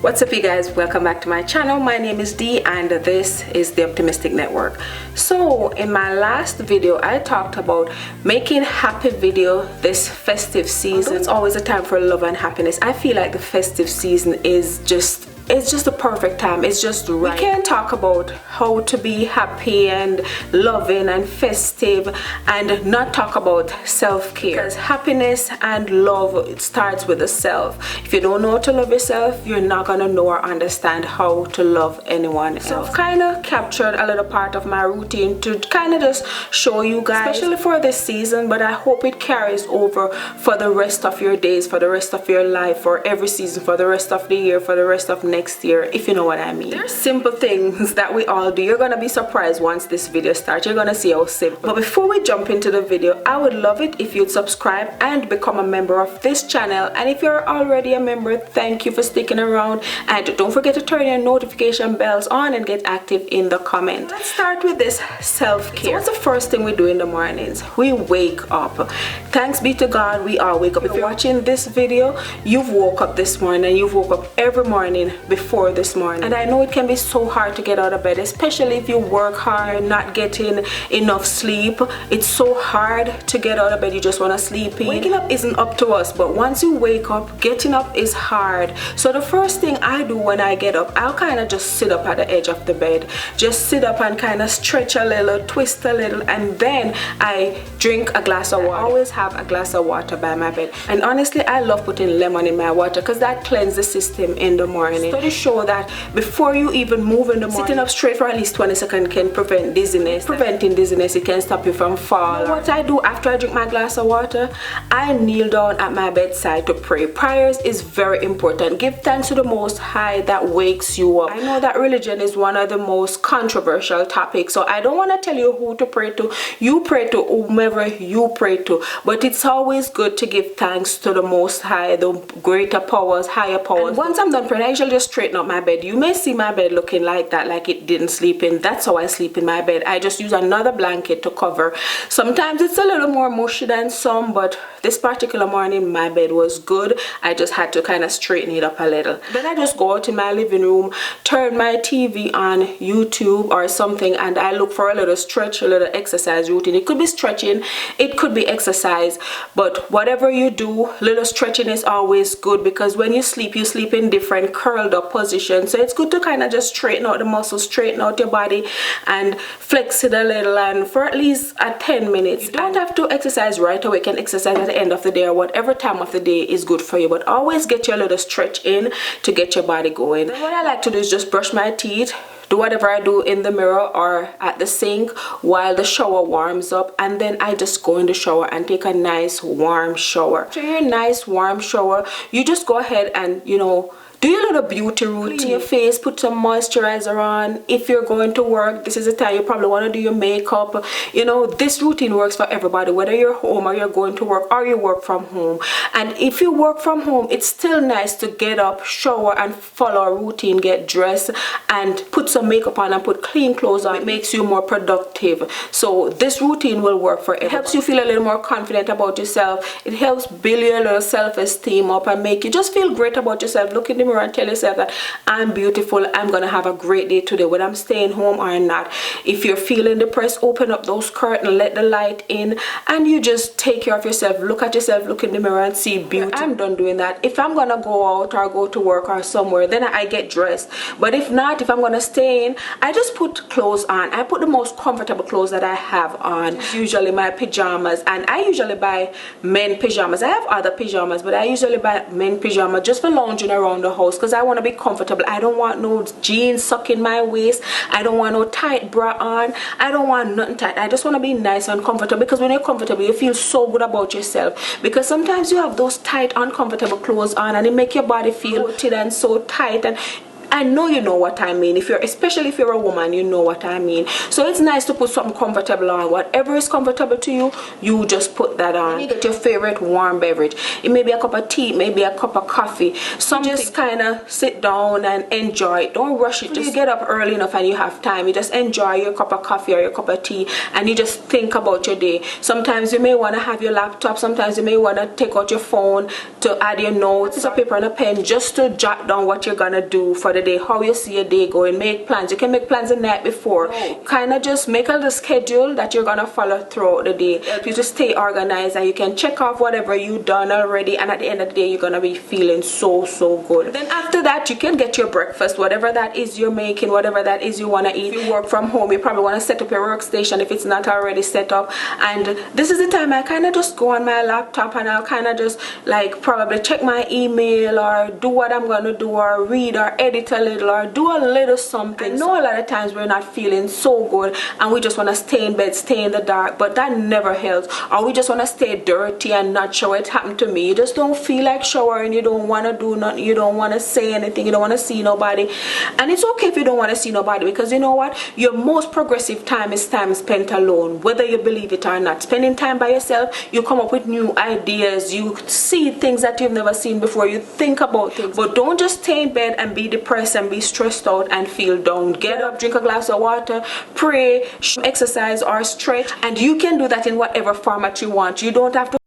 What's up you guys, welcome back to my channel. My name is Dee and this is the Optimistic Network. So in my last video I talked about making happy video this festive season. It's always a time for love and happiness. I feel like the festive season is just the perfect time. It's just right. We can talk about how to be happy and loving and festive and not talk about self-care, because happiness and love, it starts with the self. If you don't know how to love yourself, you're not gonna know or understand how to love anyone else. So I've kind of captured a little part of my routine to kind of just show you guys, especially for this season, but I hope it carries over for the rest of your days, for the rest of your life, for every season, for the rest of the year, for the rest of next year, if you know what I mean. There's simple things that we all do. You're gonna be surprised once this video starts. You're gonna see how simple. But before we jump into the video, I would love it if you'd subscribe and become a member of this channel. And if you're already a member, thank you for sticking around, and don't forget to turn your notification bells on and get active in the comments. Let's start with this self-care. So what's the first thing we do in the mornings? We wake up. Thanks be to God, we all wake up. If you're watching this video, you've woke up this morning, and you've woke up every morning before this morning. And I know it can be so hard to get out of bed, especially if you work hard, not getting enough sleep. It's so hard to get out of bed. You just want to sleep in. Waking up isn't up to us, but once you wake up, getting up is hard. So the first thing I do when I get up, I'll kind of just sit up at the edge of the bed, just sit up and kind of stretch a little, twist a little, and then I drink a glass of water. I always have a glass of water by my bed, and honestly I love putting lemon in my water because that cleanses the system in the morning. Studies show that before you even move in the morning, sitting up straight for at least 20 seconds can prevent dizziness. Preventing dizziness, it can stop you from falling. What I do after I drink my glass of water, I kneel down at my bedside to pray. Prayers is very important. Give thanks to the Most High that wakes you up. I know that religion is one of the most controversial topics, so I don't want to tell you who to pray to. You pray to whomever you pray to, but it's always good to give thanks to the Most High, the greater powers, higher powers. And once I'm done praying, I usually just straighten up my bed. You may see my bed looking like that, like it didn't sleep in. That's how I sleep in my bed. I just use another blanket to cover. Sometimes it's a little more mushy than some, but this particular morning my bed was good. I just had to kind of straighten it up a little. Then I just go out in my living room, turn my TV on YouTube or something, and I look for a little stretch, a little exercise routine. It could be stretching, it could be exercise, but whatever you do, little stretching is always good, because when you sleep in different curled up positions. So it's good to kind of just straighten out the muscles, straighten out your body and flex it a little, and for at least 10 minutes. You don't have to exercise right away. You can exercise at the end of the day or whatever time of the day is good for you, but always get your little stretch in to get your body going. Then what I like to do is just brush my teeth, do whatever I do in the mirror or at the sink while the shower warms up, and then I just go in the shower and take a nice warm shower. After your nice warm shower, you just go ahead and, you know, do your little beauty routine. Clean your face, put some moisturizer on. If you're going to work, this is the time you probably want to do your makeup. You know, this routine works for everybody, whether you're home or you're going to work or you work from home. And if you work from home, it's still nice to get up, shower, and follow a routine, get dressed and put some makeup on and put clean clothes on. It makes you more productive. So this routine will work for everybody. It helps you feel a little more confident about yourself. It helps build your little self-esteem up and make you just feel great about yourself. Look in the mirror and tell yourself that I'm beautiful, I'm gonna have a great day today, whether I'm staying home or not. If you're feeling depressed, open up those curtains, let the light in, and you just take care of yourself. Look at yourself, look in the mirror and see beauty. I'm done doing that. If I'm gonna go out or go to work or somewhere, then I get dressed. But if not, if I'm gonna stay in, I just put clothes on. I put the most comfortable clothes that I have on, usually my pajamas, and I usually buy men pajamas. I have other pajamas, but I usually buy men pajamas just for lounging around the house, because I want to be comfortable. I don't want no jeans sucking my waist. I don't want no tight bra on. I don't want nothing tight. I just want to be nice and comfortable, because when you're comfortable, you feel so good about yourself. Because sometimes you have those tight, uncomfortable clothes on and it make your body feel bloated and so tight, and I know you know what I mean. Especially if you're a woman, you know what I mean. So it's nice to put something comfortable on. Whatever is comfortable to you, you just put that on. You get your favorite warm beverage. It may be a cup of tea, maybe a cup of coffee. Just kind of sit down and enjoy it. Don't rush it. Just get up early enough and you have time. You just enjoy your cup of coffee or your cup of tea, and you just think about your day. Sometimes you may want to have your laptop. Sometimes you may want to take out your phone to add your notes, a paper and a pen, just to jot down what you're gonna do for the day, how you see your day going. Make plans. You can make plans the night before. Kind of just make a little schedule that you're gonna follow throughout the day. You just stay organized, and you can check off whatever you've done already, and at the end of the day you're gonna be feeling so good. Then after that, you can get your breakfast, whatever that is you're making, whatever that is you want to eat. If you work from home, you probably want to set up your workstation if it's not already set up. And this is the time I kind of just go on my laptop, and I'll kind of just like probably check my email, or do what I'm gonna do, or read, or edit a little, or do a little something. I know a lot of times we're not feeling so good and we just want to stay in bed, stay in the dark, but that never helps. Or we just want to stay dirty and not shower. It happened to me. You just don't feel like showering, you don't want to do nothing, you don't want to say anything, you don't want to see nobody. And it's okay if you don't want to see nobody, because you know what, your most progressive time is time spent alone, whether you believe it or not. Spending time by yourself, you come up with new ideas, you see things that you've never seen before, you think about things. But don't just stay in bed and be depressed and be stressed out and feel down. Get up, drink a glass of water, pray, exercise or stretch, and you can do that in whatever format you want. You don't have to